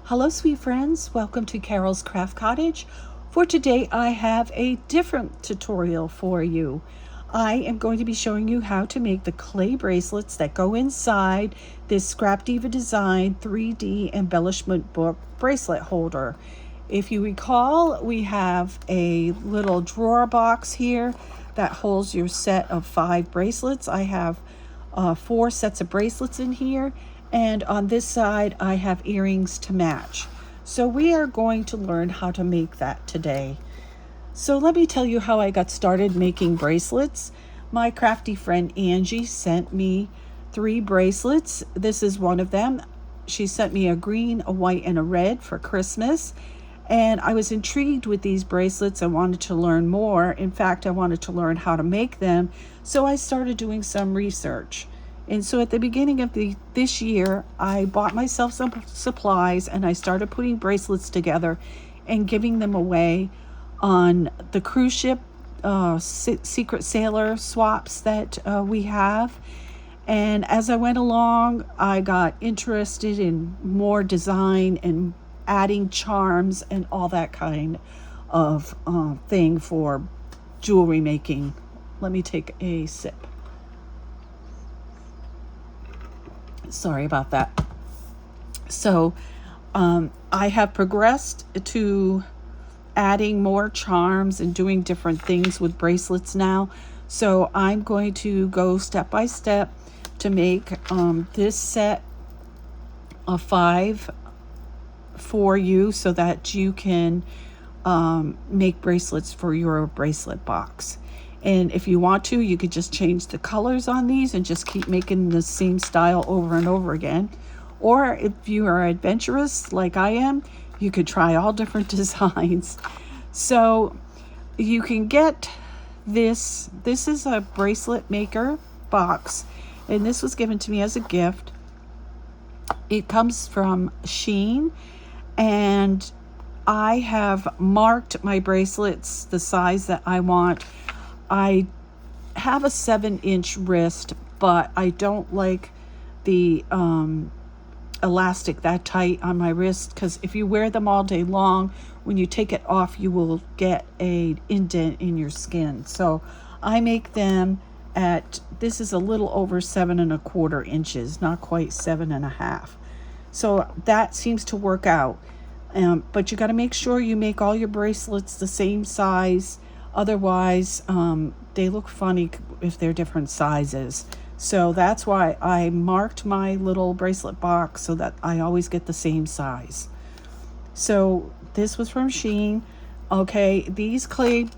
Hello, sweet friends. Welcome to Carol's Craft Cottage. For today, I have a different tutorial for you. I am going to be showing you how to make the clay bracelets that go inside this Scrapdiva Design 3D Embellishment Book bracelet holder. If you recall, we have a little drawer box here that holds your set of 5 bracelets. I have 4 sets of bracelets in here, and on this side I have earrings to match. So we are going to learn how to make that today. So let me tell you how I got started making bracelets. My crafty friend Angie sent me 3 bracelets. This is one of them. She sent me a green, a white, and a red for Christmas. And I was intrigued with these bracelets. I wanted to learn more. In fact, I wanted to learn how to make them. So I started doing some research. And so at the beginning of this year, I bought myself some supplies and I started putting bracelets together and giving them away on the cruise ship secret sailor swaps that we have. And as I went along, I got interested in more design and adding charms and all that kind of thing for jewelry making. Let me take a sip. Sorry about that. So I have progressed to adding more charms and doing different things with bracelets now. So I'm going to go step by step to make this set of 5 for you so that you can make bracelets for your bracelet box. And if you want to, you could just change the colors on these and just keep making the same style over and over again. Or if you are adventurous like I am, you could try all different designs. So you can get this. This is a bracelet maker box, and this was given to me as a gift. It comes from Shein, and I have marked my bracelets the size that I want. I have a 7-inch wrist, but I don't like the elastic that tight on my wrist, because if you wear them all day long, when you take it off, you will get an indent in your skin. So I make them at, this is a little over 7¼ inches, not quite 7½. So that seems to work out. But you got to make sure you make all your bracelets the same size. Otherwise, they look funny if they're different sizes. So that's why I marked my little bracelet box so that I always get the same size. So this was from Shein. Okay, these clay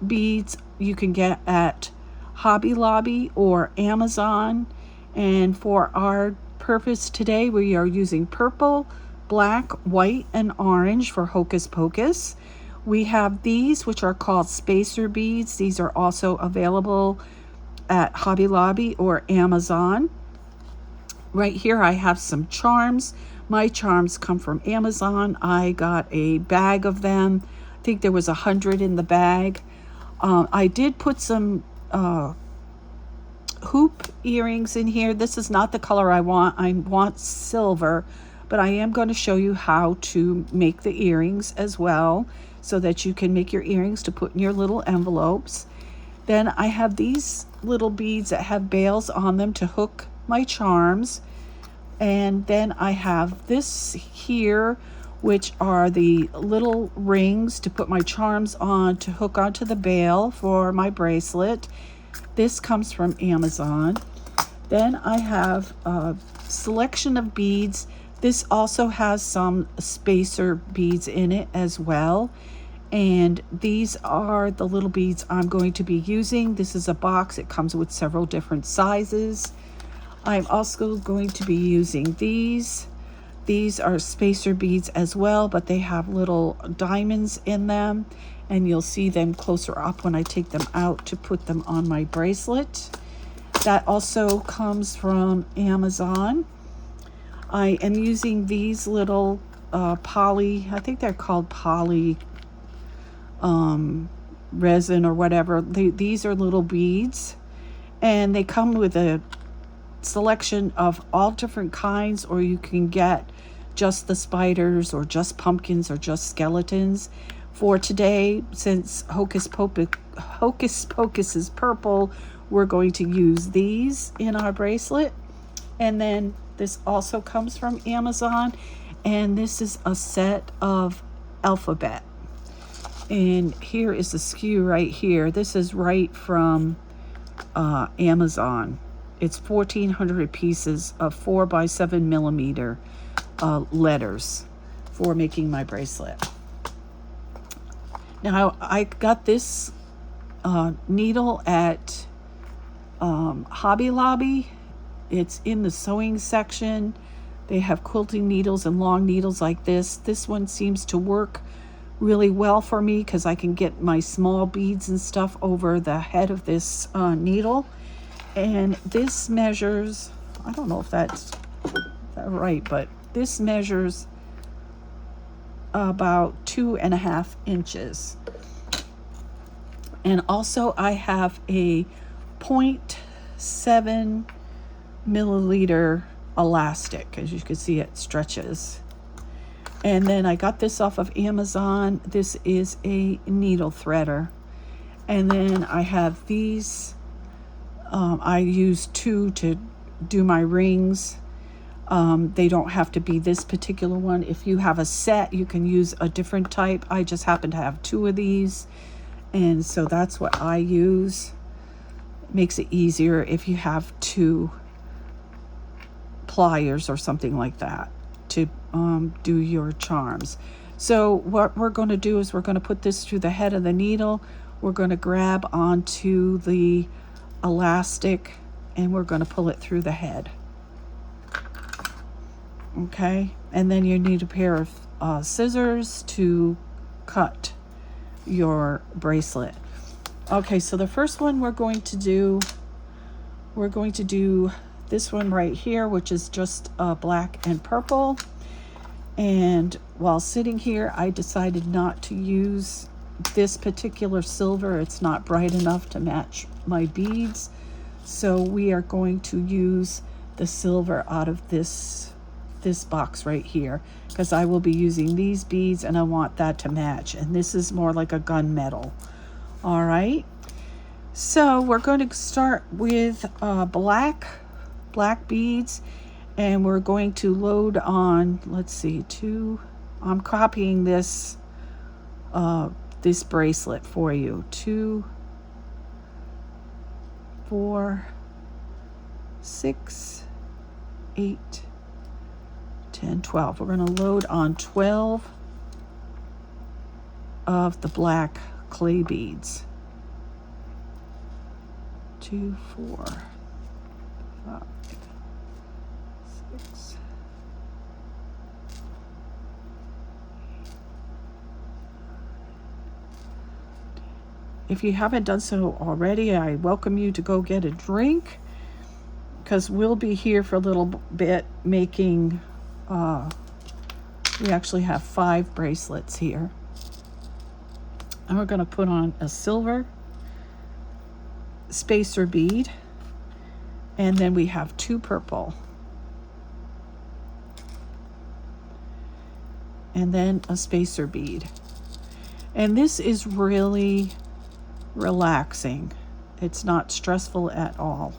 beads you can get at Hobby Lobby or Amazon. And for our purpose today, we are using purple, black, white, and orange for Hocus Pocus. We have these, which are called spacer beads. These are also available at Hobby Lobby or Amazon. Right here I have some charms. My charms come from Amazon. I got a bag of them. I think there was 100 in the bag. I did put some hoop earrings in here. This is not the color I want. I want silver, but I am going to show you how to make the earrings as well, so that you can make your earrings to put in your little envelopes. Then I have these little beads that have bails on them to hook my charms. And then I have this here, which are the little rings to put my charms on to hook onto the bail for my bracelet. This comes from Amazon. Then I have a selection of beads. This also has some spacer beads in it as well. And these are the little beads I'm going to be using. This is a box. It comes with several different sizes. I'm also going to be using these. These are spacer beads as well, but they have little diamonds in them. And you'll see them closer up when I take them out to put them on my bracelet. That also comes from Amazon. I am using these little poly, I think they're called poly resin or whatever. These are little beads, and they come with a selection of all different kinds, or you can get just the spiders or just pumpkins or just skeletons. For today, since Hocus Pocus is purple, we're going to use these in our bracelet. And then this also comes from Amazon, and this is a set of alphabet. And here is the SKU right here. This is right from Amazon. It's 1,400 pieces of 4 by 7 millimeter letters for making my bracelet. Now, I got this needle at Hobby Lobby. It's in the sewing section. They have quilting needles and long needles like this. This one seems to work really well for me because I can get my small beads and stuff over the head of this needle. And this measures, I don't know if that's right, but this measures about 2.5 inches. And also I have a 0.7 milliliter elastic. As you can see, it stretches. And then I got this off of Amazon. This is a needle threader. And then I have these. I use 2 to do my rings. They don't have to be this particular one. If you have a set, you can use a different type. I just happen to have 2 of these. And so that's what I use. It makes it easier if you have 2 pliers or something like that to do your charms. So what we're going to do is we're going to put this through the head of the needle. We're going to grab onto the elastic and we're going to pull it through the head. Okay, and then you need a pair of scissors to cut your bracelet. Okay, so the first one we're going to do this one right here, which is just black and purple. And while sitting here, I decided not to use this particular silver. It's not bright enough to match my beads. So we are going to use the silver out of this box right here, because I will be using these beads and I want that to match. And this is more like a gunmetal. All right. So we're going to start with black beads, and we're going to load on, let's see, 2. I'm copying this bracelet for you. 2, 4, 6, 8, 10, 12. We're going to load on 12 of the black clay beads. 2, 4, 5, 6. If you haven't done so already, I welcome you to go get a drink, because we'll be here for a little bit making, we actually have 5 bracelets here. And we're going to put on a silver spacer bead, and then we have 2 purple, and then a spacer bead. And this is really relaxing. It's not stressful at all,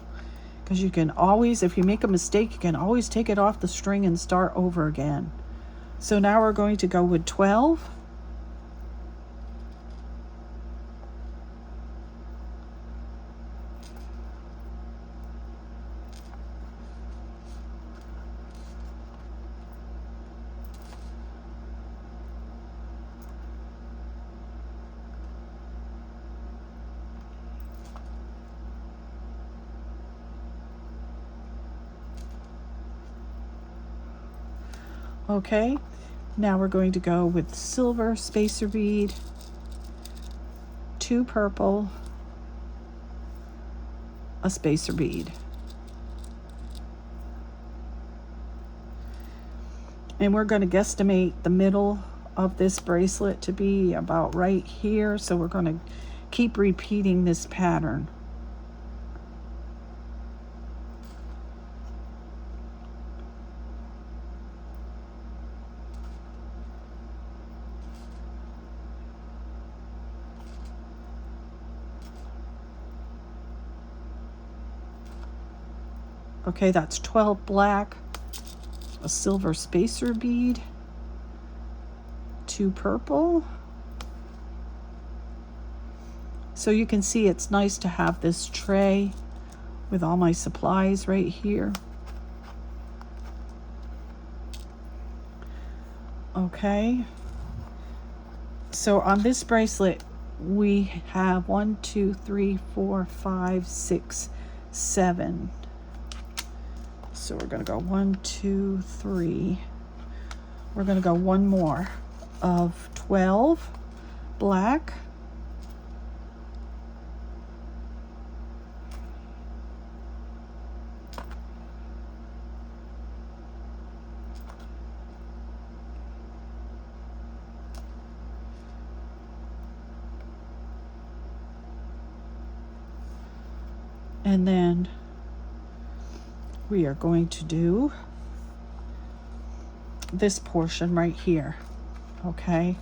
because you can always, if you make a mistake, you can always take it off the string and start over again. So now we're going to go with 12. Okay, now we're going to go with silver spacer bead, 2 purple, a spacer bead. And we're going to guesstimate the middle of this bracelet to be about right here. So we're going to keep repeating this pattern. Okay, that's 12 black, a silver spacer bead, 2 purple. So you can see it's nice to have this tray with all my supplies right here. Okay. So on this bracelet, we have 1, 2, 3, 4, 5, 6, 7. So we're going to go 1, 2, 3. We're going to go one more of 12 black. And then we are going to do this portion right here. Okay,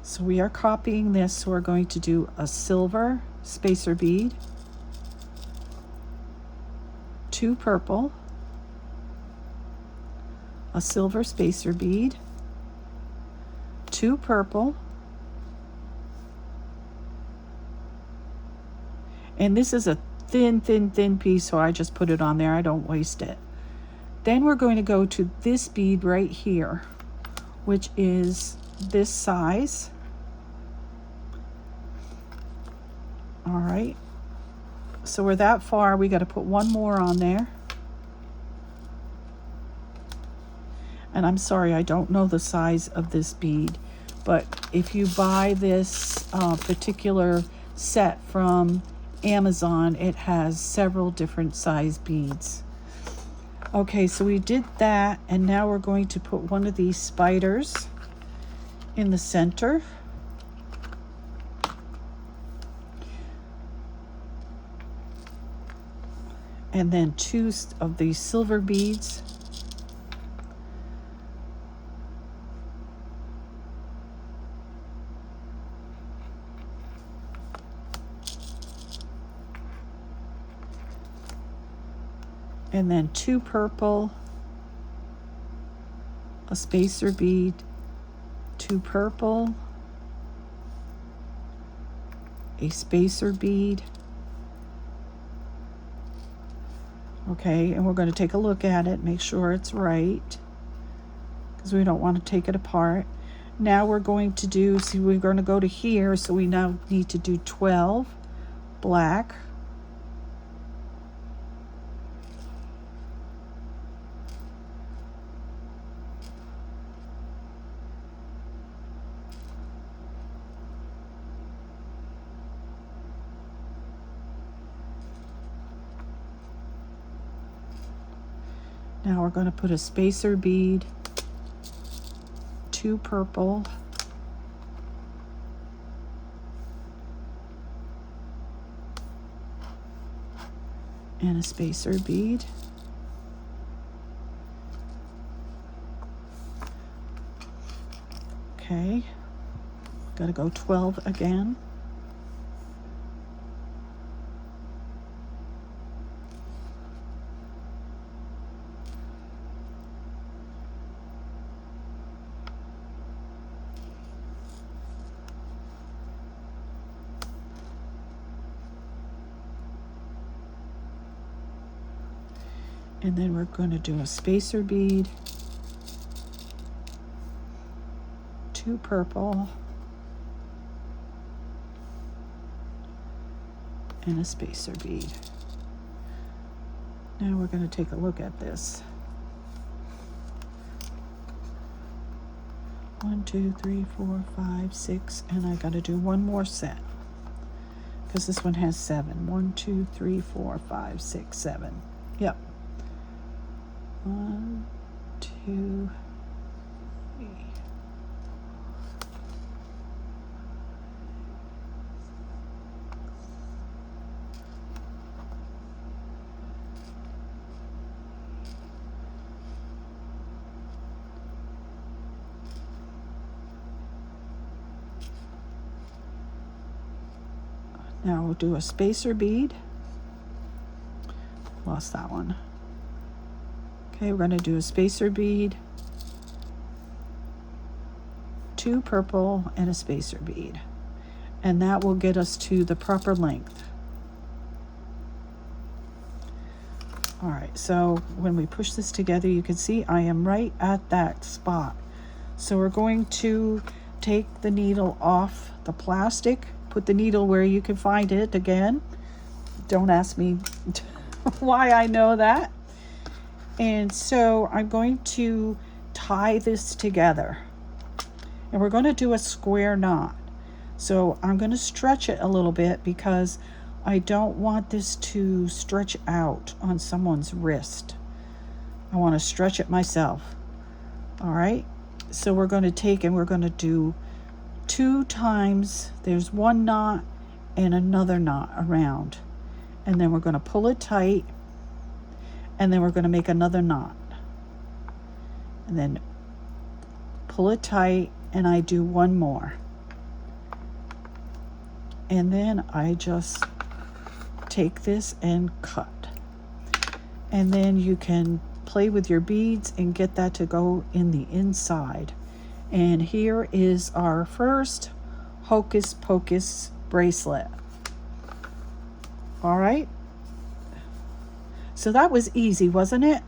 so we are copying this, so we're going to do a silver spacer bead, 2 purple, a silver spacer bead, 2 purple, and this is a thin piece, so I just put it on there. I don't waste it. Then we're going to go to this bead right here, which is this size. All right, so we're that far. We got to put one more on there. And I'm sorry, I don't know the size of this bead, but if you buy this particular set from Amazon, it has several different size beads. Okay, so we did that, and now we're going to put one of these spiders in the center. And then 2 of these silver beads. And then 2 purple, a spacer bead, 2 purple, a spacer bead. Okay, and we're going to take a look at it, make sure it's right, because we don't want to take it apart. Now we're going to do, see, we're going to go to here, so we now need to do 12 black, now we're going to put a spacer bead, 2 purple, and a spacer bead. Okay, got to go 12 again. And then we're going to do a spacer bead, 2 purple, and a spacer bead. Now we're going to take a look at this. 1, 2, 3, 4, 5, 6, and I got to do one more set because this one has 7. 1, 2, 3, 4, 5, 6, 7. Yep. 1, 2, 3. Now we'll do a spacer bead. Lost that one. Okay, we're going to do a spacer bead, 2 purple, and a spacer bead. And that will get us to the proper length. All right, so when we push this together, you can see I am right at that spot. So we're going to take the needle off the plastic, put the needle where you can find it again. Don't ask me why I know that. And so I'm going to tie this together. And we're going to do a square knot. So I'm going to stretch it a little bit because I don't want this to stretch out on someone's wrist. I want to stretch it myself. All right. So we're going to take and we're going to do 2 times. There's 1 knot and another knot around. And then we're going to pull it tight. And then we're going to make another knot. And then pull it tight. And I do 1 more. And then I just take this and cut. And then you can play with your beads and get that to go in the inside. And here is our first Hocus Pocus bracelet. All right. So that was easy, wasn't it?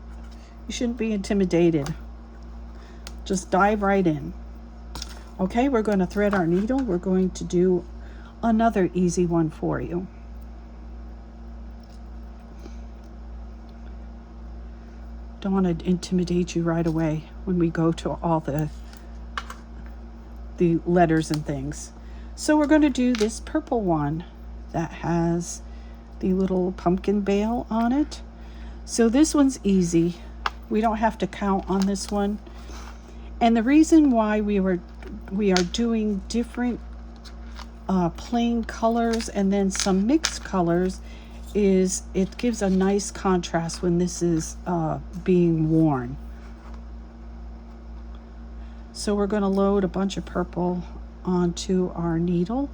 You shouldn't be intimidated. Just dive right in. Okay, we're going to thread our needle. We're going to do another easy one for you. Don't want to intimidate you right away when we go to all the letters and things. So we're going to do this purple one that has the little pumpkin bale on it. So this one's easy. We don't have to count on this one. And the reason why we are doing different plain colors and then some mixed colors is it gives a nice contrast when this is being worn. So we're going to load a bunch of purple onto our needle,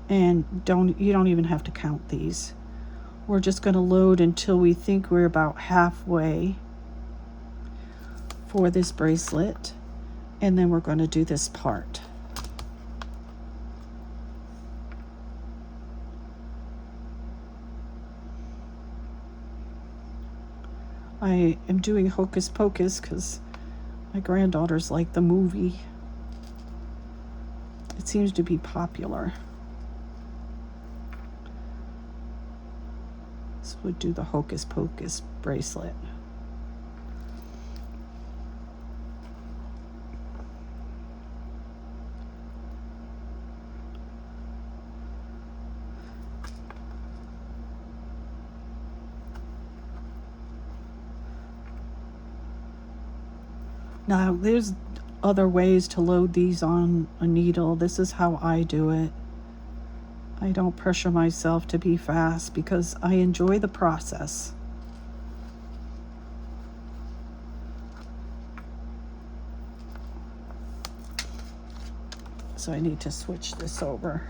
and you don't even have to count these. We're just going to load until we think we're about halfway for this bracelet, and then we're going to do this part. I am doing Hocus Pocus because my granddaughters like the movie. It seems to be popular. So we'll do the Hocus Pocus bracelet. Now, there's other ways to load these on a needle. This is how I do it. I don't pressure myself to be fast because I enjoy the process. So I need to switch this over.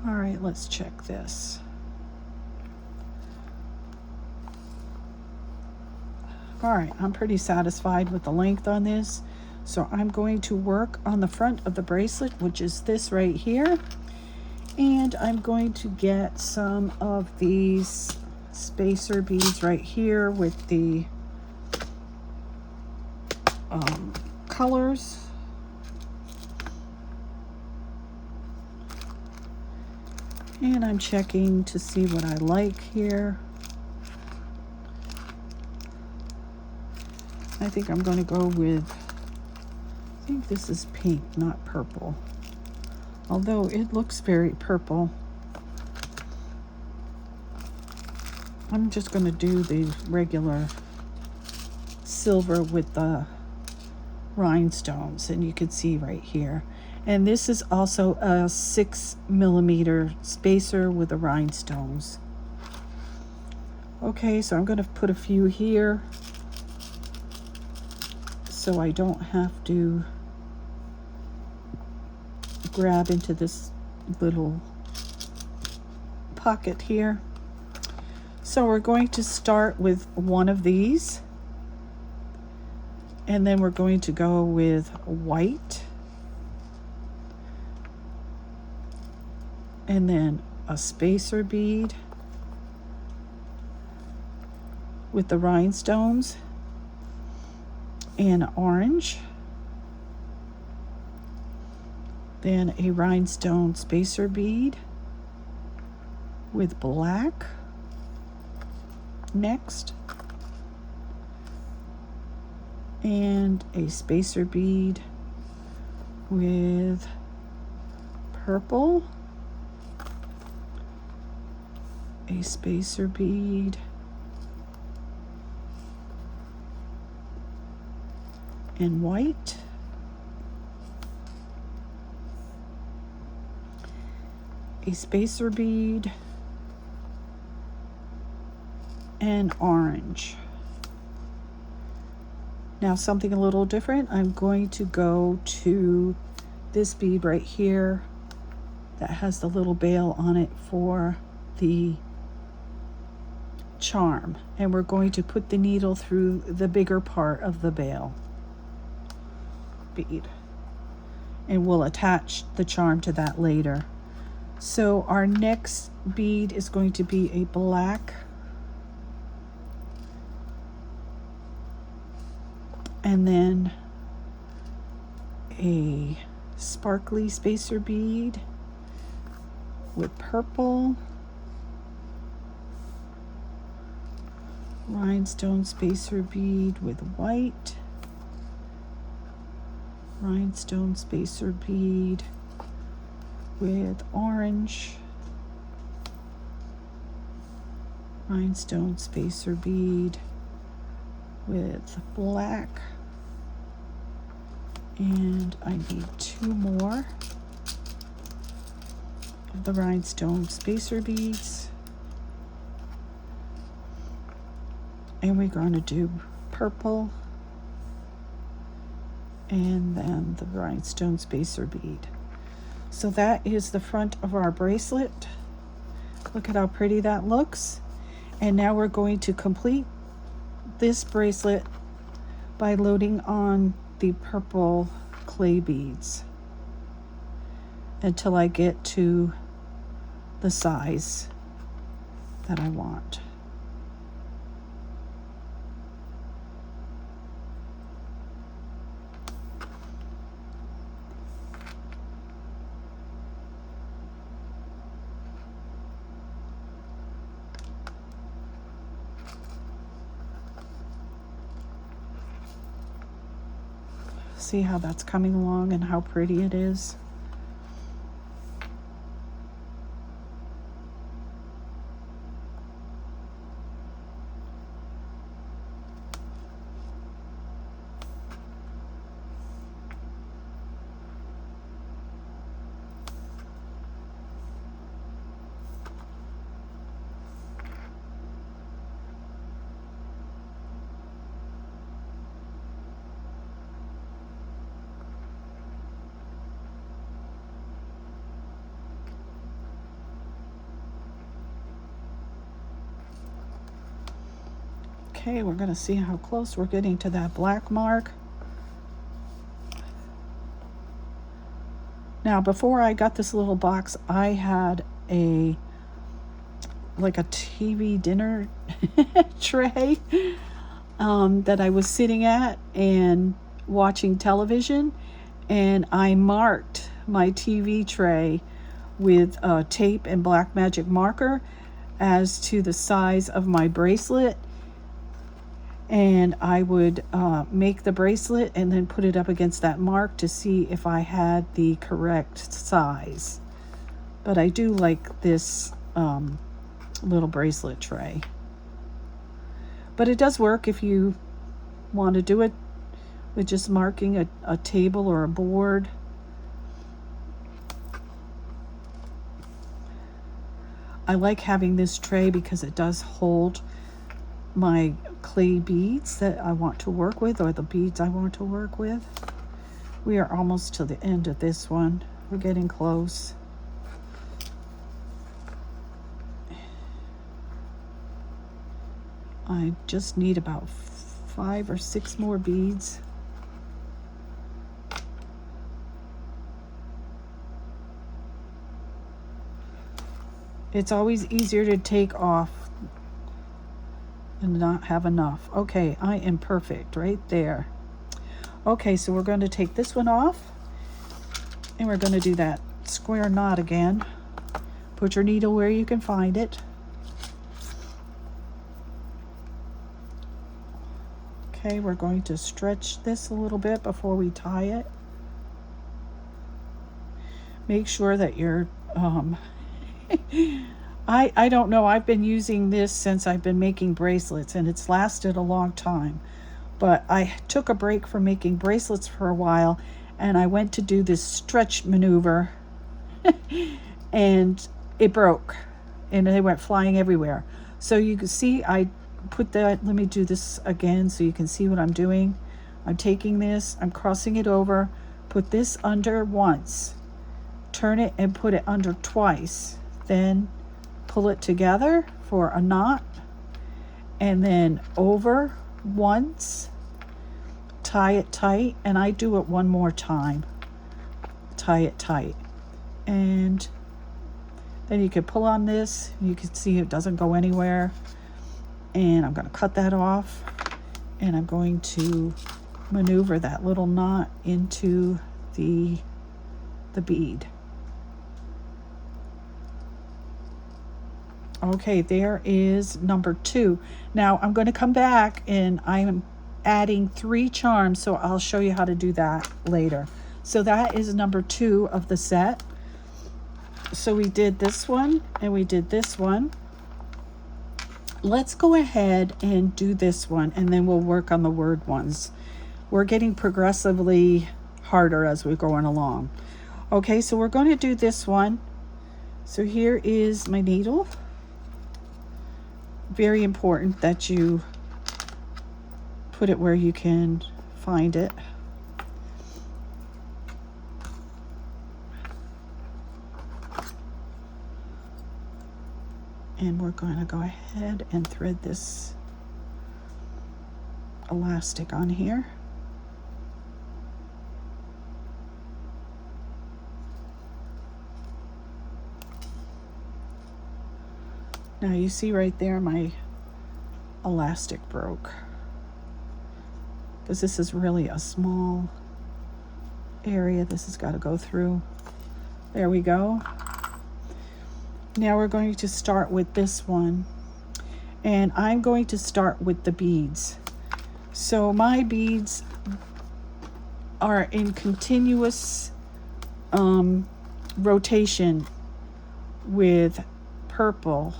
All right, let's check this. All right, I'm pretty satisfied with the length on this. So I'm going to work on the front of the bracelet, which is this right here. And I'm going to get some of these spacer beads right here with the colors. And I'm checking to see what I like here. I think I'm going to go with, I think this is pink, not purple. Although it looks very purple. I'm just going to do the regular silver with the rhinestones, and you can see right here. And this is also a 6mm spacer with the rhinestones. Okay, so I'm going to put a few here so I don't have to grab into this little pocket here. So we're going to start with one of these, and then we're going to go with white, and then a spacer bead with the rhinestones, and orange, then a rhinestone spacer bead with black next, and a spacer bead with purple, a spacer bead and white, a spacer bead and orange. Now something a little different, I'm going to go to this bead right here that has the little bail on it for the charm, and we're going to put the needle through the bigger part of the bail bead, and we'll attach the charm to that later. So our next bead is going to be a black and then a sparkly spacer bead with purple, rhinestone spacer bead with white, rhinestone spacer bead with orange, rhinestone spacer bead with black, and I need 2 more of the rhinestone spacer beads, and we're going to do purple and then the rhinestone spacer bead. So that is the front of our bracelet. Look at how pretty that looks. And now we're going to complete this bracelet by loading on the purple clay beads until I get to the size that I want. See how that's coming along and how pretty it is? Okay, we're going to see how close we're getting to that black mark. Now, before I got this little box, I had like a TV dinner tray that I was sitting at and watching television, and I marked my TV tray with tape and black magic marker as to the size of my bracelet, and I would make the bracelet and then put it up against that mark to see if I had the correct size. But I do like this little bracelet tray. But it does work if you want to do it with just marking a table or a board. I like having this tray because it does hold my clay beads that I want to work with, or the beads I want to work with. We are almost to the end of this one. We're getting close. I just need about 5 or 6 more beads. It's always easier to take off and not have enough. Okay, I am perfect right there. Okay, so we're going to take this one off, and we're going to do that square knot again. Put your needle where you can find it. Okay, we're going to stretch this a little bit before we tie it. Make sure that you're I don't know, I've been using this since I've been making bracelets, and it's lasted a long time. But I took a break from making bracelets for a while, and I went to do this stretch maneuver and it broke and they went flying everywhere. So you can see I put that, let me do this again so you can see what I'm doing. I'm taking this, I'm crossing it over, put this under once, turn it and put it under twice, then pull it together for a knot, and then over once, tie it tight, and I do it one more time, tie it tight, and then you can pull on this, you can see it doesn't go anywhere, and I'm going to cut that off, and I'm going to maneuver that little knot into the bead. Okay, there is number 2. Now I'm going to come back and I'm adding 3 charms, so I'll show you how to do that later. So that is number 2 of the set. So we did this one and we did this one. Let's go ahead and do this one, and then we'll work on the word ones. We're getting progressively harder as we're going along. Okay, so we're going to do this one. So here is my needle. Very important that you put it where you can find it. And we're going to go ahead and thread this elastic on here. Now you see right there my elastic broke, because this is really a small area this has got to go through. There we go. Now we're going to start with this one, and I'm going to start with the beads. So my beads are in continuous rotation with purple,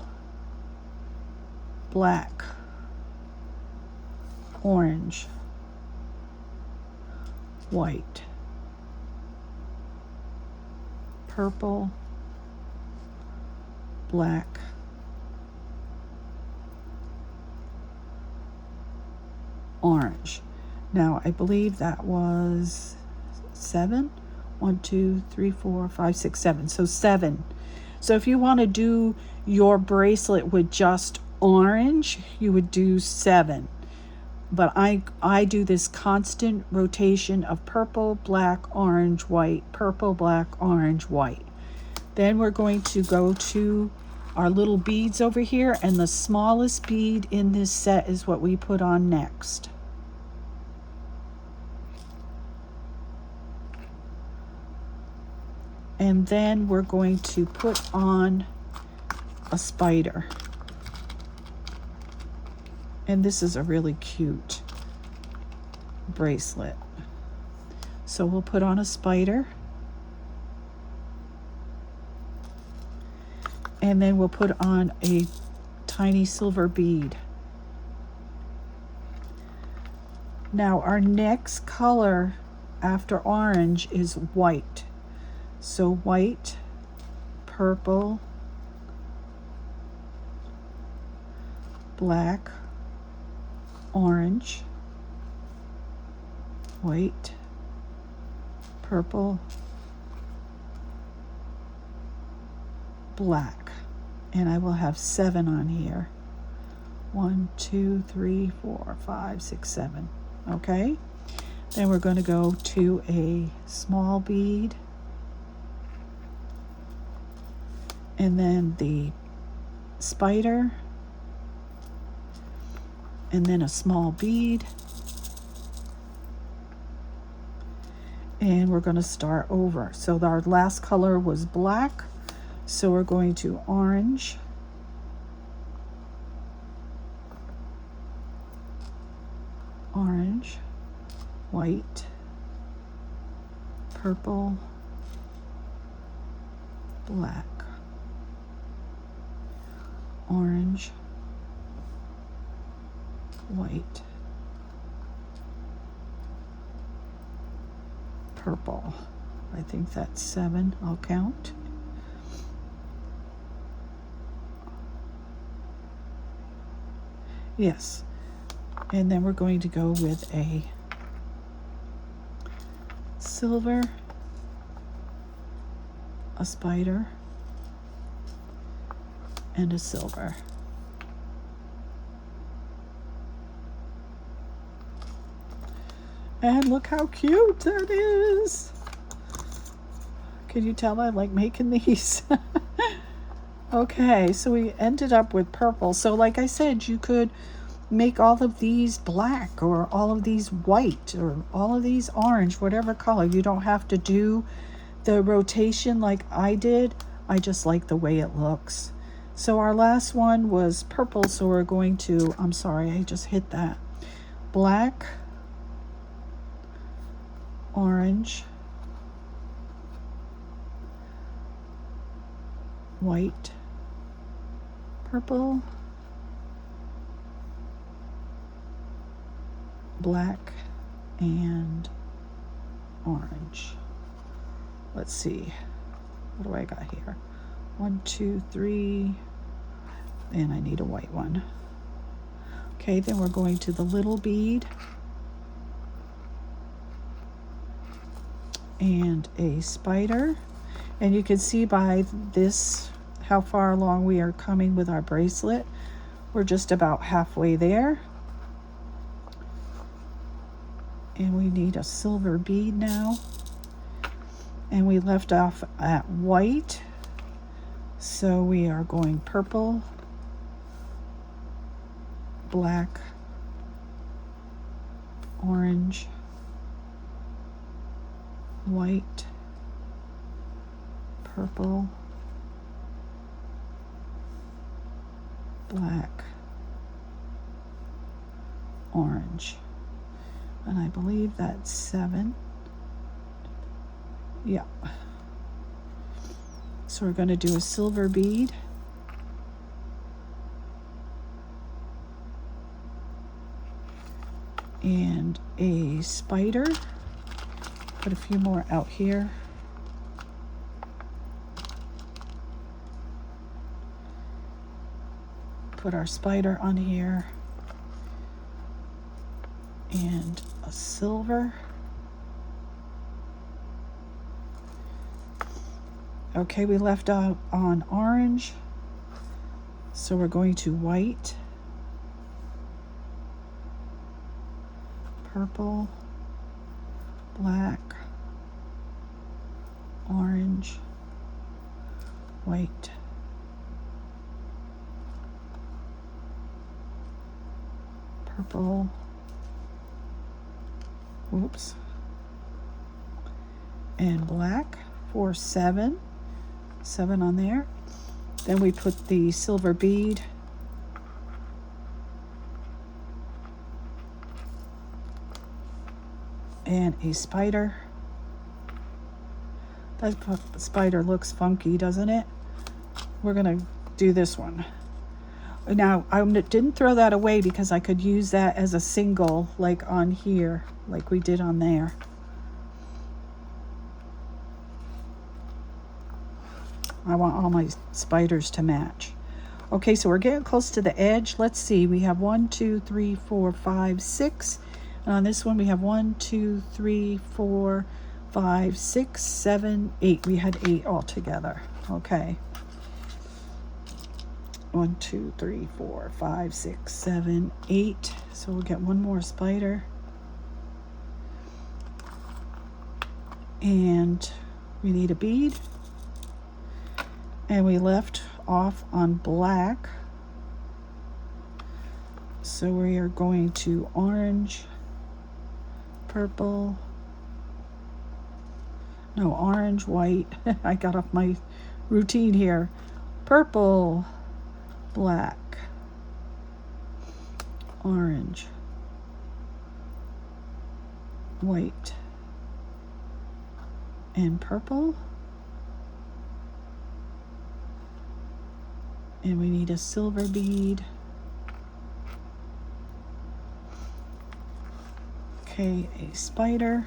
black, orange, white, purple, black, orange. Now I believe that was 7. 1, 2, 3, 4, 5, 6, 7. So 7. So if you want to do your bracelet with just orange, you would do 7. But I do this constant rotation of purple, black, orange, white, purple, black, orange, white. Then we're going to go to our little beads over here, and the smallest bead in this set is what we put on next. And then we're going to put on a spider. And this is a really cute bracelet. So we'll put on a spider. And then we'll put on a tiny silver bead. Now our next color after orange is white. So white, purple, black, orange, white, purple, black. And I will have 7 on here. 1, 2, 3, 4, 5, 6, 7. Okay. Then we're going to go to a small bead. And then the spider. And then a small bead. And we're going to start over. So our last color was black. So we're going to orange. Orange, white, purple, black, orange, white, purple. I think that's 7, I'll count. Yes. And then we're going to go with a silver, a spider, and a silver. And look how cute that is. Can you tell I like making these? Okay, so we ended up with purple. So like I said, you could make all of these black or all of these white or all of these orange, whatever color. You don't have to do the rotation like I did. I just like the way it looks. So our last one was purple, so we're going to, I'm sorry, I just hit that. Black, orange, white, purple, black, and orange. Let's see, what do I got here? 1, 2, 3, and I need a white one. Okay, then we're going to the little bead and a spider, and you can see by this how far along we are coming with our bracelet. We're just about halfway there. And we need a silver bead now. And we left off at white. So we are going purple, black, orange, white, purple, black, orange. And I believe that's 7. Yeah. So we're going to do a silver bead. And a spider. Put a few more out here. Put our spider on here. And a silver. Okay, we left out on orange, so we're going to white, purple, black, orange, white, purple, oops, and black for 7 on there. Then we put the silver bead and a spider. That spider looks funky, doesn't it? We're gonna do this one. Now, I didn't throw that away because I could use that as a single, like on here, like we did on there. I want all my spiders to match. Okay, so we're getting close to the edge. Let's see, we have 1, 2, 3, 4, 5, 6. And on this one we have 1, 2, 3, 4, 5, 6, 7, 8. We had 8 altogether. Okay. 1, 2, 3, 4, 5, 6, 7, 8. So we'll get one more spider. And we need a bead. And we left off on black. So we are going to orange, purple, no, orange, white. I got off my routine here. Purple, black, orange, white, and purple. And we need a silver bead. Okay, a spider,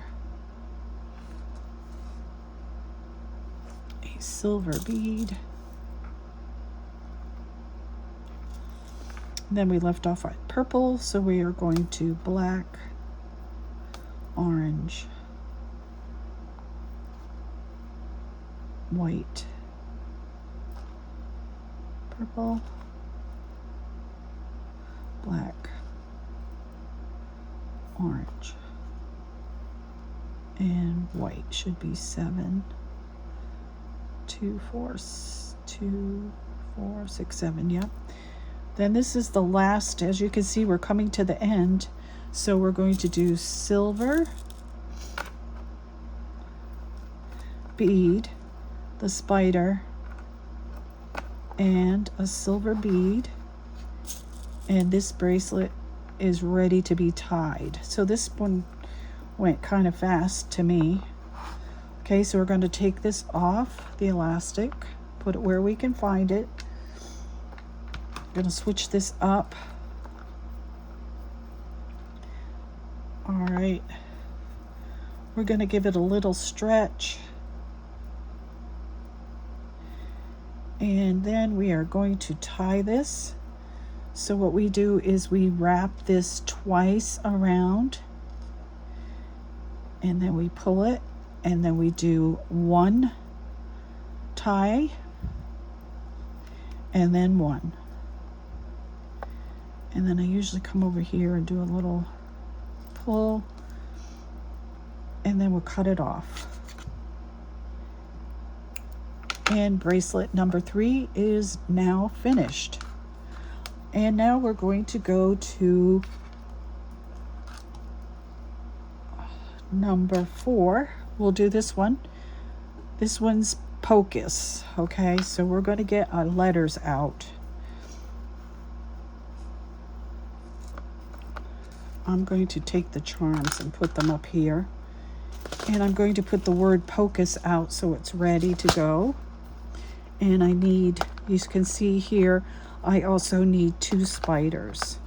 a silver bead. Then we left off at purple, so we are going to black, orange, white, purple, black, orange, and white. Should be 7, 2, 4, 2, 4, 6, 7. Yep. Then this is the last. As you can see, we're coming to the end, so we're going to do silver bead, the spider, and a silver bead, and this bracelet is ready to be tied. So this one went kind of fast to me. Okay, so we're going to take this off the elastic, put it where we can find it. I'm going to switch this up. All right, we're going to give it a little stretch. And then we are going to tie this. So what we do is we wrap this twice around, and then we pull it, and then we do one tie, and then one. And then I usually come over here and do a little pull, and then we'll cut it off. And bracelet number 3 is now finished. And now we're going to go to number 4. We'll do this one. This one's Pocus. Okay, so we're going to get our letters out. I'm going to take the charms and put them up here. And I'm going to put the word Pocus out so it's ready to go. And I need, you can see here, I also need 2 spiders.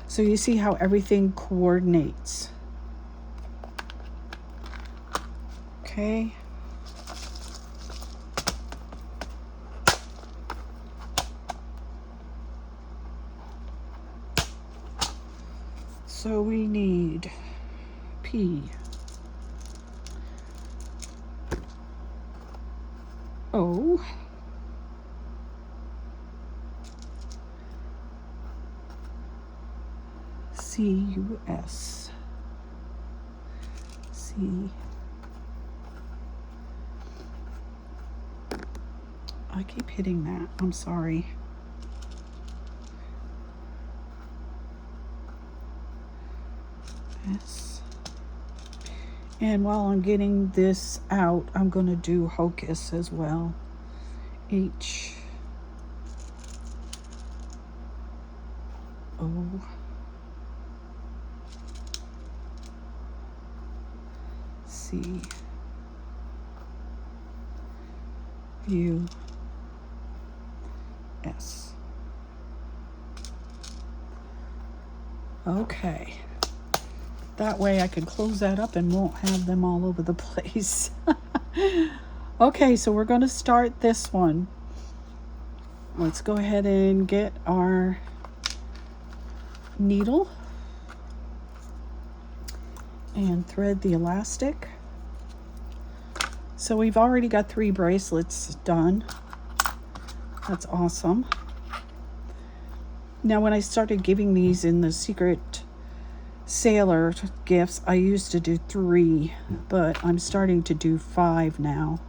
So you see how everything coordinates. Okay. So we need P, O, C, U, S, C, I keep hitting that, I'm sorry. S. And while I'm getting this out, I'm going to do Hocus as well. H, O, C, U, S. Okay. That way I can close that up and won't have them all over the place. Okay, so we're going to start this one. Let's go ahead and get our needle and thread the elastic. So we've already got 3 bracelets done. That's awesome. Now when I started giving these in the Secret Sailor gifts, I used to do 3, but I'm starting to do 5 now.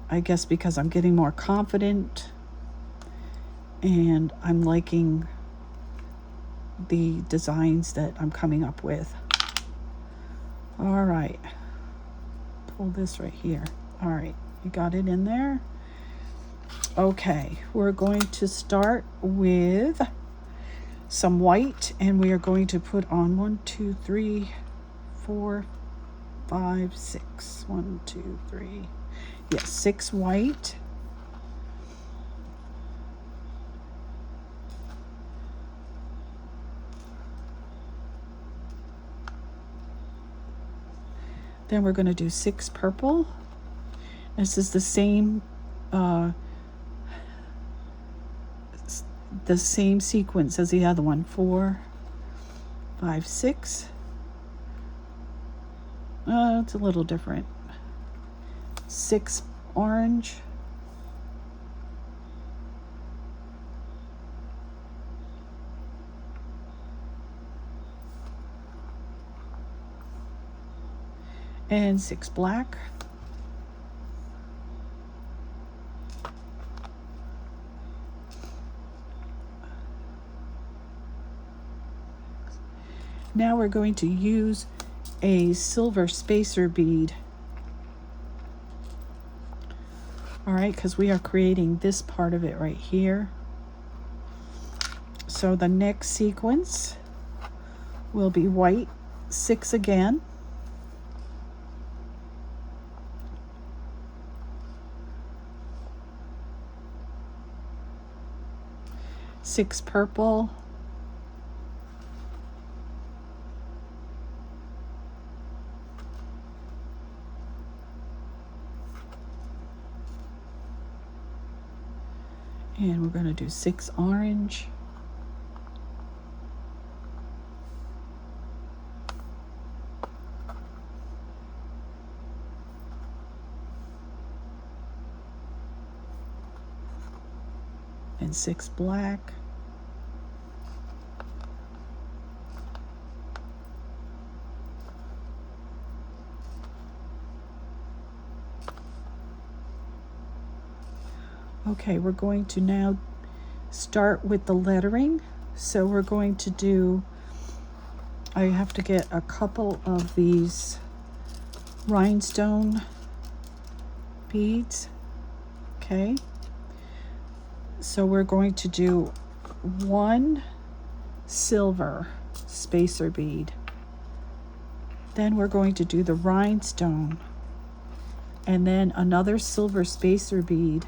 I guess because I'm getting more confident and I'm liking the designs that I'm coming up with. All right, pull this right here. All right, you got it in there. Okay, we're going to start with some white, and we are going to put on 1, 2, 3, 4, 5, 6. 1, 2, 3. Yes, 6 white. Then we're going to do 6 purple. This is the same sequence as the other one. 4, 5, 6. It's a little different. 6 orange. And 6 black. Now we're going to use a silver spacer bead. All right, because we are creating this part of it right here. So the next sequence will be white 6 again. Six purple. And we're going to do 6 orange. And 6 black. Okay, we're going to now start with the lettering. So we're going to do, I have to get a couple of these rhinestone beads. Okay. So we're going to do 1 silver spacer bead. Then we're going to do the rhinestone. And then another silver spacer bead.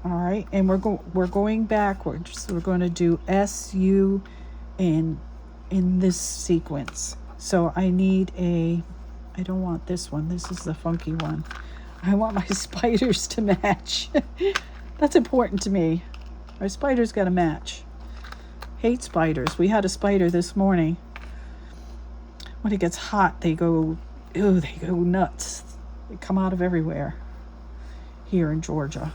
All right, and we're going backwards. So we're going to do S, U, in this sequence. So I need I don't want this one. This is the funky one. I want my spiders to match. That's important to me. My spiders got to match. Hate spiders. We had a spider this morning. When it gets hot, they go nuts. They come out of everywhere here in Georgia.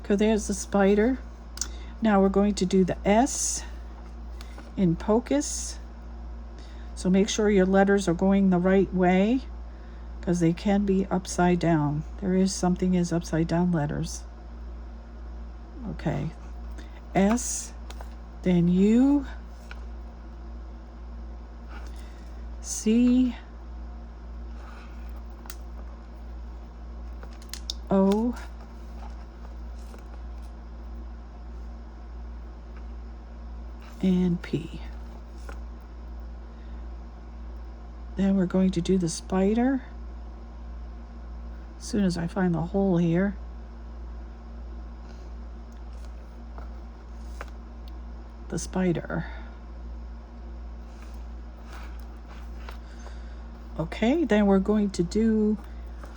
So there's the spider. Now we're going to do the S in Pocus. So make sure your letters are going the right way, because they can be upside down. There is something as upside down letters. Okay. S, then U, C, O, and P. Then we're going to do the spider. As soon as I find the hole here. the spider. Okay, then we're going to do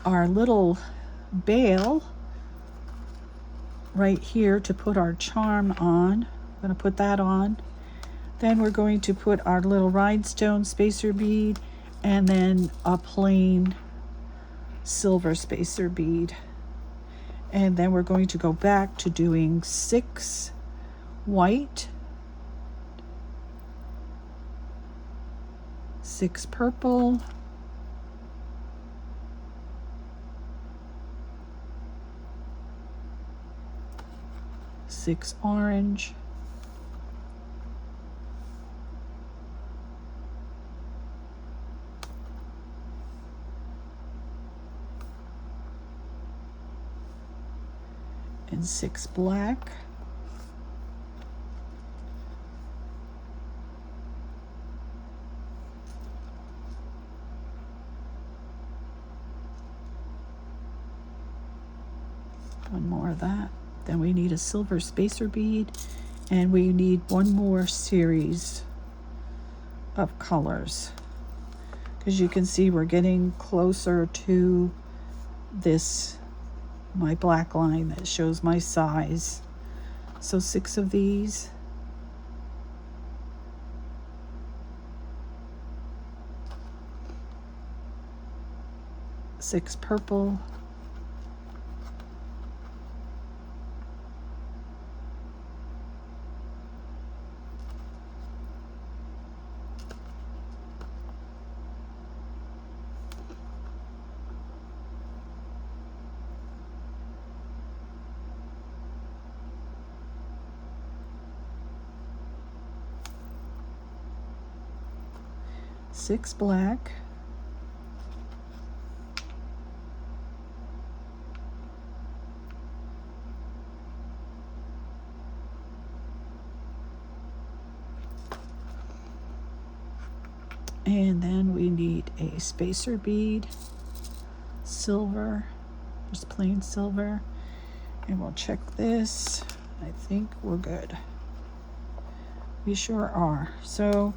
our little bail right here to put our charm on. I'm going to put that on. Then we're going to put our little rhinestone spacer bead and then a plain silver spacer bead. And then we're going to go back to doing 6 white, 6 purple, 6 orange, and 6 black, one more of that. Then we need a silver spacer bead, and we need one more series of colors, because you can see we're getting closer to this, my black line that shows my size. So 6 of these, six purple, six black, and then we need a spacer bead, silver, just plain silver, and we'll check this. I think we're good. We sure are. So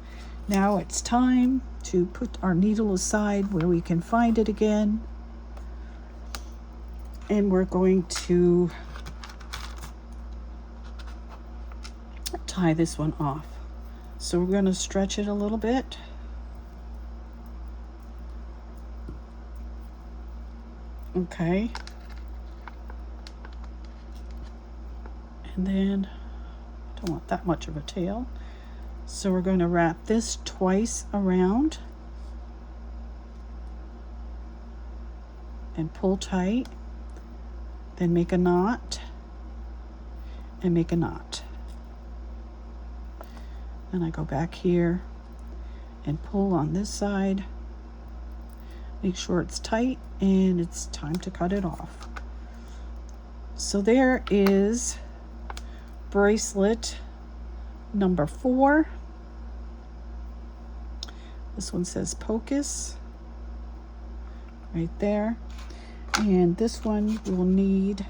now it's time to put our needle aside where we can find it again, and we're going to tie this one off. So we're going to stretch it a little bit. Okay. And then, don't want that much of a tail. So we're going to wrap this twice around and pull tight, then make a knot and make a knot. And I go back here and pull on this side, make sure it's tight, and it's time to cut it off. So there is bracelet number 4. This one says Pocus right there, and this one will need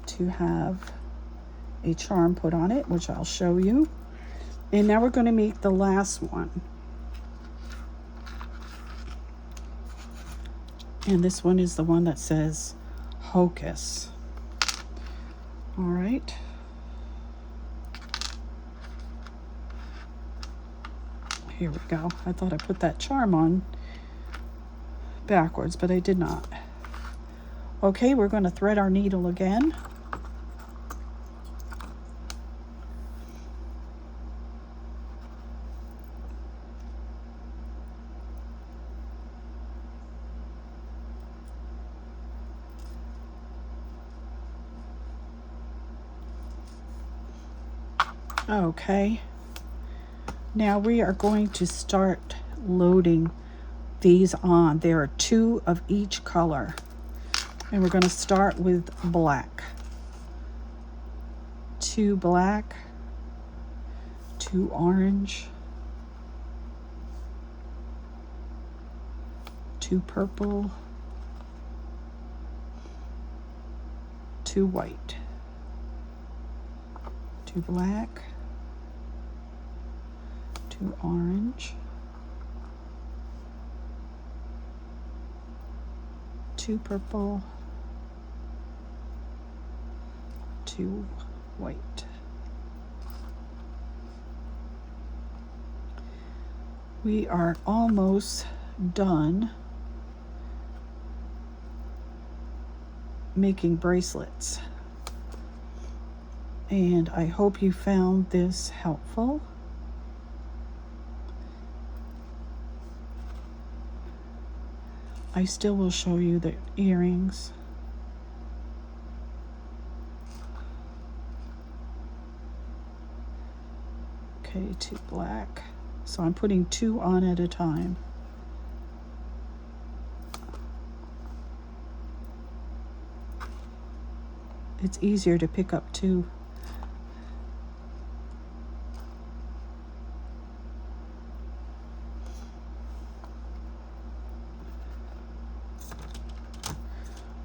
to have a charm put on it, which I'll show you. And now we're going to make the last one, and this one is the one that says Hocus. All right. Here we go. I thought I put that charm on backwards, but I did not. Okay, we're going to thread our needle again. Okay. Now we are going to start loading these on. There are 2 of each color, and we're going to start with black. 2 black, 2 orange, 2 purple, 2 white, 2 2 black, 2 orange, 2 purple, 2 white. We are almost done making bracelets, and I hope you found this helpful. I still will show you the earrings. Okay, 2 black. So I'm putting 2 on at a time. It's easier to pick up 2.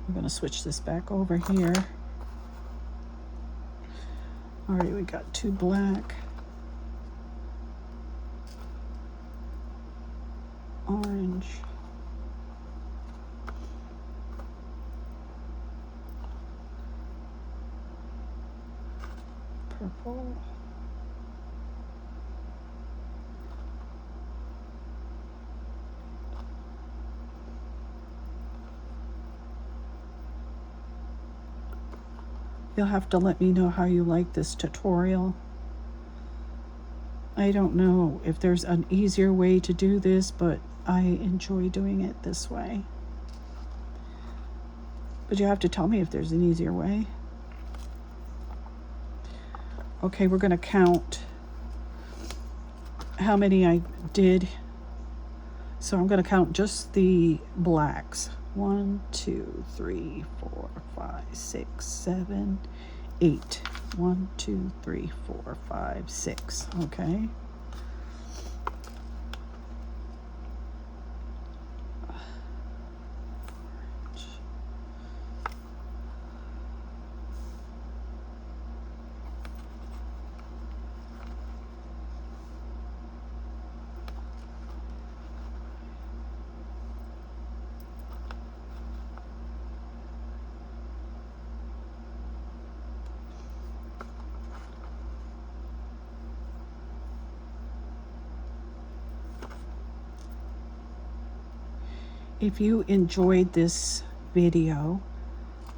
I'm going to switch this back over here. All right, we got 2 black, orange, purple, you'll have to let me know how you like this tutorial. I don't know if there's an easier way to do this, but I enjoy doing it this way. But you have to tell me if there's an easier way. Okay, we're going to count how many I did. So I'm going to count just the blacks. 1, 2, 3, 4, 5, 6, 7, 8. 1, 2, 3, 4, 5, 6. Okay. If you enjoyed this video,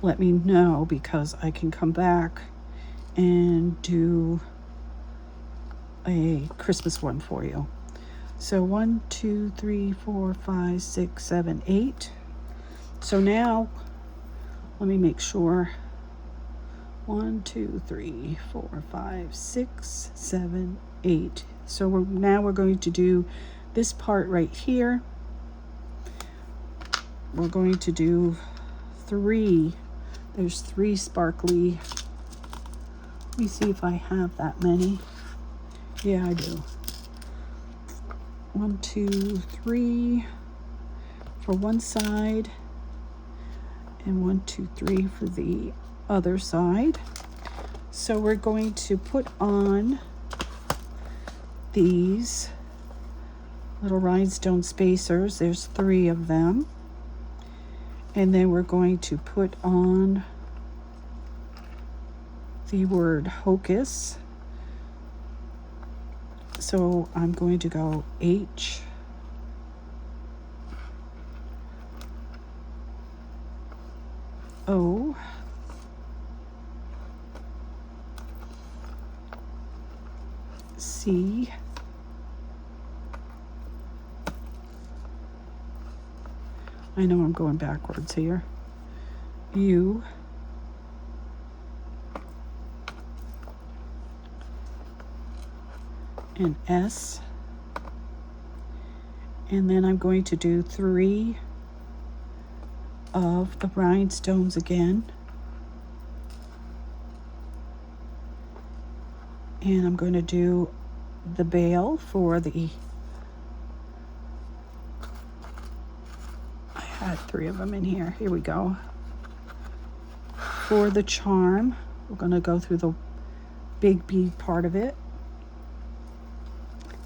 let me know, because I can come back and do a Christmas one for you. So 1, 2, 3, 4, 5, 6, 7, 8. So now, let me make sure. 1, 2, 3, 4, 5, 6, 7, 8. So now we're going to do this part right here. We're going to do 3. There's 3 sparkly. Let me see if I have that many. Yeah, I do. 1, 2, 3 for one side, and 1, 2, 3 for the other side. So we're going to put on these little rhinestone spacers. There's 3 of them. And then we're going to put on the word hocus. So I'm going to go H, O, C, I know I'm going backwards here, U, and S, and then I'm going to do 3 of the rhinestones again, and I'm going to do the bail for the, I had 3 of them in here, here we go. For the charm, we're going to go through big bead part of it.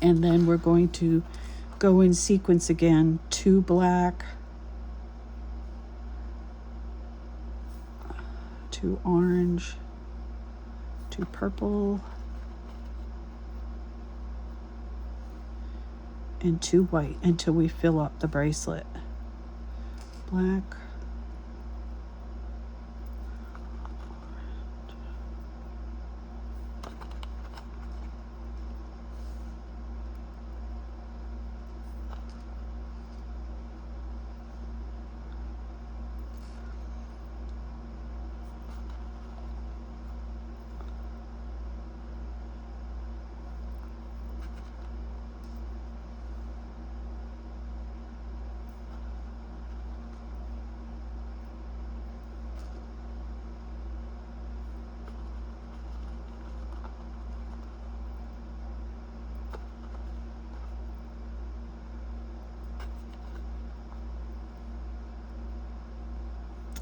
And then we're going to go in sequence again, 2 black, 2 orange, 2 purple, and 2 white until we fill up the bracelet. Black,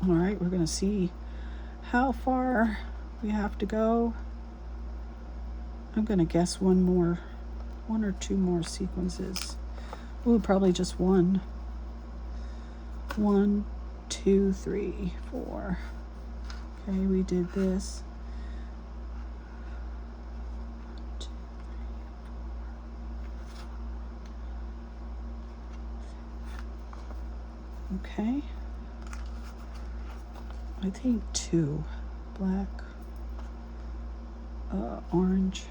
all right, we're going to see how far we have to go. I'm going to guess one or 2 more sequences. Ooh, probably just one. 1, 2, 3, 4. Okay, we did this. 1, 2, 3, 4. Okay. I think 2. Black, orange,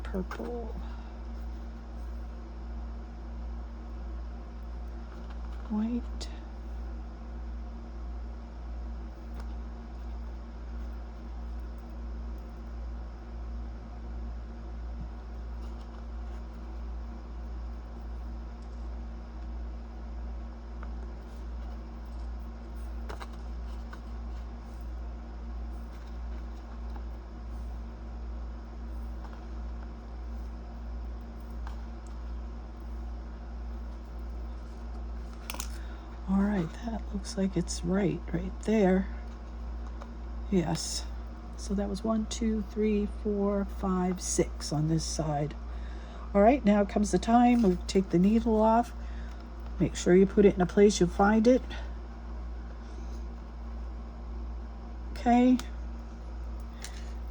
purple, white, all right, that looks like it's right there. Yes. So that was 1, 2, 3, 4, 5, 6 on this side. All right, now comes the time. We take the needle off. Make sure you put it in a place you'll find it. Okay.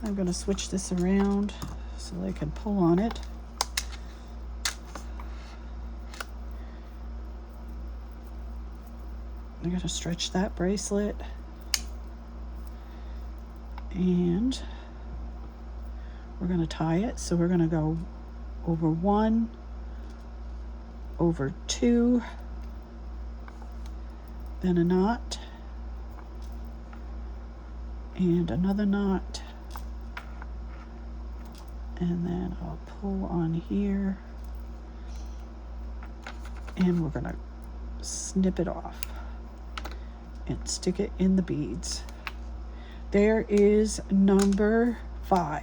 I'm going to switch this around so I can pull on it. I'm going to stretch that bracelet, and we're going to tie it. So we're going to go over 1, over 2, then a knot, and another knot, and then I'll pull on here, and we're going to snip it off and stick it in the beads. There is number 5.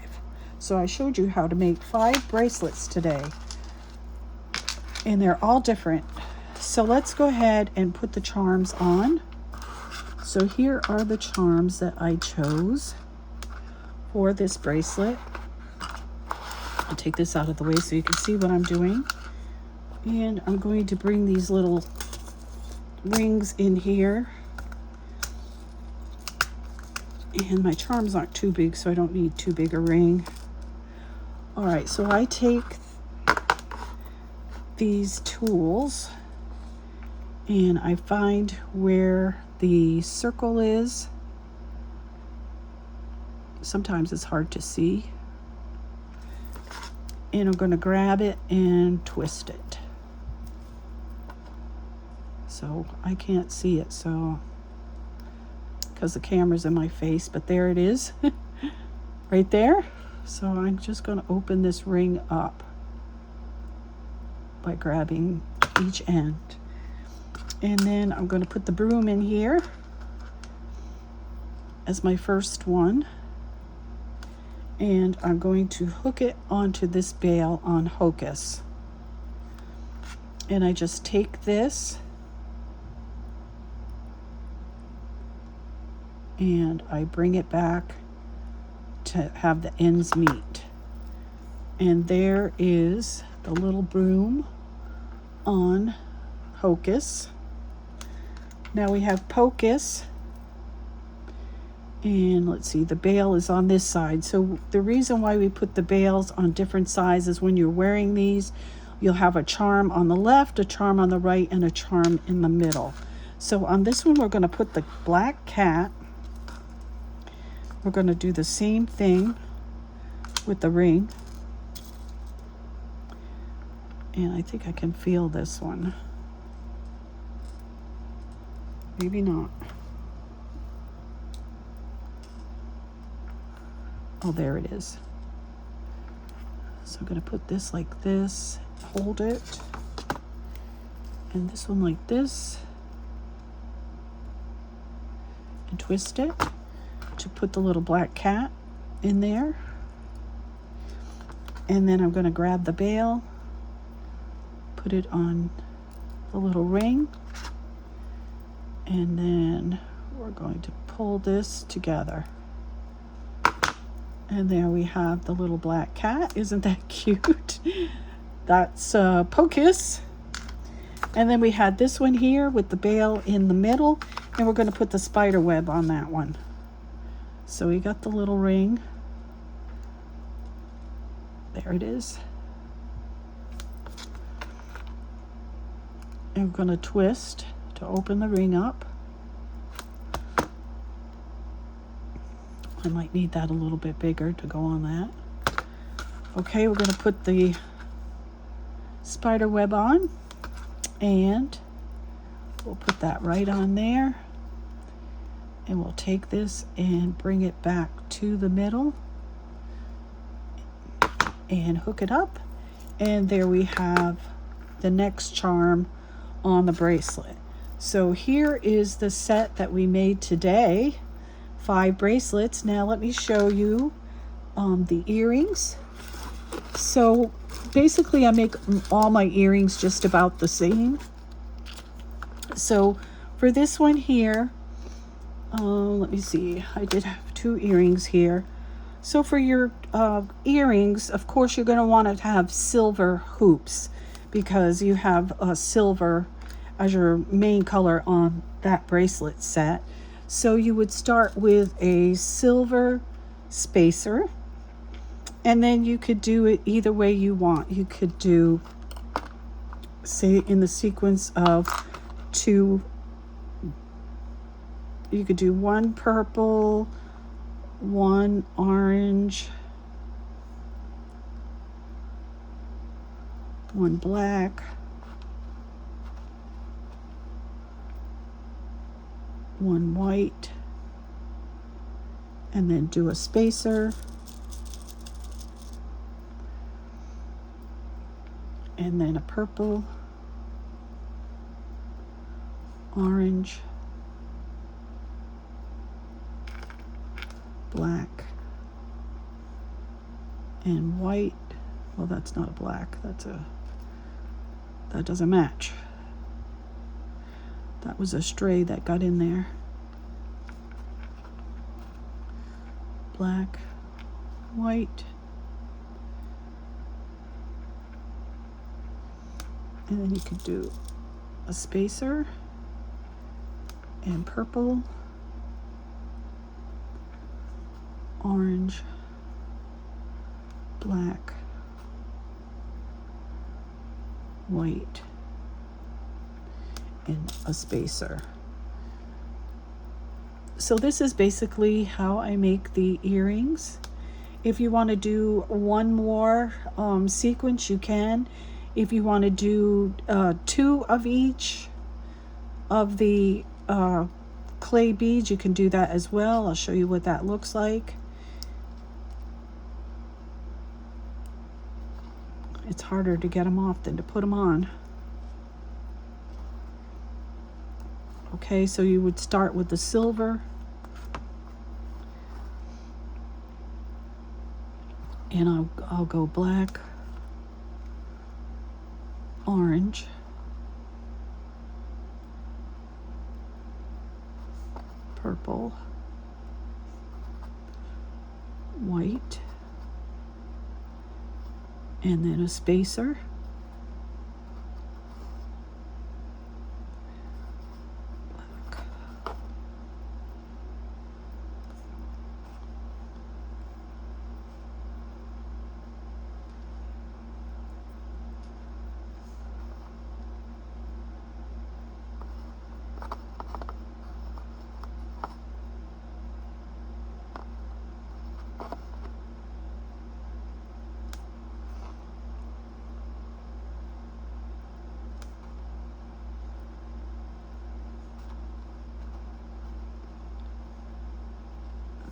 So I showed you how to make 5 bracelets today, and they're all different. So let's go ahead and put the charms on. So here are the charms that I chose for this bracelet. I'll take this out of the way so you can see what I'm doing. And I'm going to bring these little rings in here. And my charms aren't too big, so I don't need too big a ring. All right, so I take these tools and I find where the circle is. Sometimes it's hard to see. And I'm going to grab it and twist it. So I can't see it, so because the camera's in my face, but there it is right there. So I'm just going to open this ring up by grabbing each end, and then I'm going to put the broom in here as my first one, and I'm going to hook it onto this bail on Hocus, and I just take this and I bring it back to have the ends meet. And there is the little broom on Hocus. Now we have Pocus, and let's see, the bail is on this side. So the reason why we put the bails on different sides is when you're wearing these, you'll have a charm on the left, a charm on the right, and a charm in the middle. So on this one, we're going to put the black cat. We're going to do the same thing with the ring. And I think I can feel this one. Maybe not. Oh, there it is. So I'm going to put this like this, hold it, and this one like this, and twist it to put the little black cat in there. And then I'm going to grab the bail, put it on the little ring, and then we're going to pull this together. And there we have the little black cat. Isn't that cute? That's Pocus. And then we had this one here with the bail in the middle, and we're going to put the spider web on that one. So we got the little ring. There it is. And we're going to twist to open the ring up. I might need that a little bit bigger to go on that. Okay, we're going to put the spider web on, and we'll put that right on there. And we'll take this and bring it back to the middle and hook it up. And there we have the next charm on the bracelet. So here is the set that we made today. 5 bracelets. Now let me show you the earrings. So basically I make all my earrings just about the same. So for this one here, let me see, I did have 2 earrings here. So for your earrings, of course you're going to want to have silver hoops, because you have silver as your main color on that bracelet set. So you would start with a silver spacer, and then you could do it either way you want. You could do, say, in the sequence of 2, you could do 1 purple, 1 orange, 1 black, 1 white, and then do a spacer, and then a purple, orange, black, and white. Well, that's not a black, that doesn't match. That was a stray that got in there. Black, white, and then you could do a spacer and purple, orange, black, white, and a spacer. So this is basically how I make the earrings. If you want to do one more sequence, you can. If you want to do 2 of each of the clay beads, you can do that as well. I'll show you what that looks like. It's harder to get them off than to put them on. Okay, so you would start with the silver, and I'll go black, orange, purple, white, and then a spacer. Black.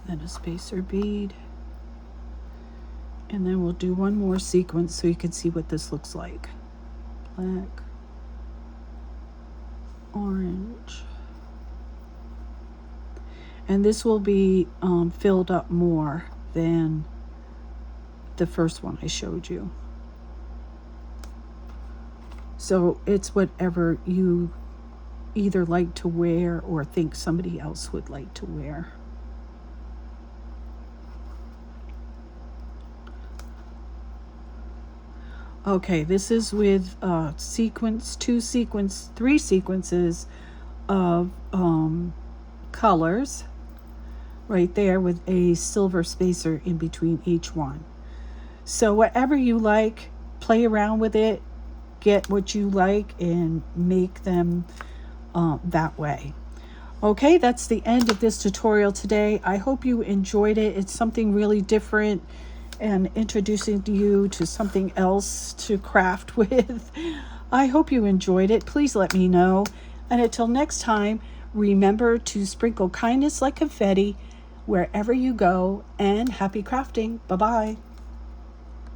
Then a spacer bead, and then we'll do one more sequence so you can see what this looks like. Black, orange, and this will be filled up more than the first one I showed you. So it's whatever you either like to wear or think somebody else would like to wear. Okay, this is with three sequences of colors right there with a silver spacer in between each one. So whatever you like, play around with it, get what you like, and make them that way. Okay, that's the end of this tutorial today. I hope you enjoyed it. It's something really different and introducing you to something else to craft with. I hope you enjoyed it. Please let me know. And until next time, remember to sprinkle kindness like confetti wherever you go, and happy crafting. Bye-bye.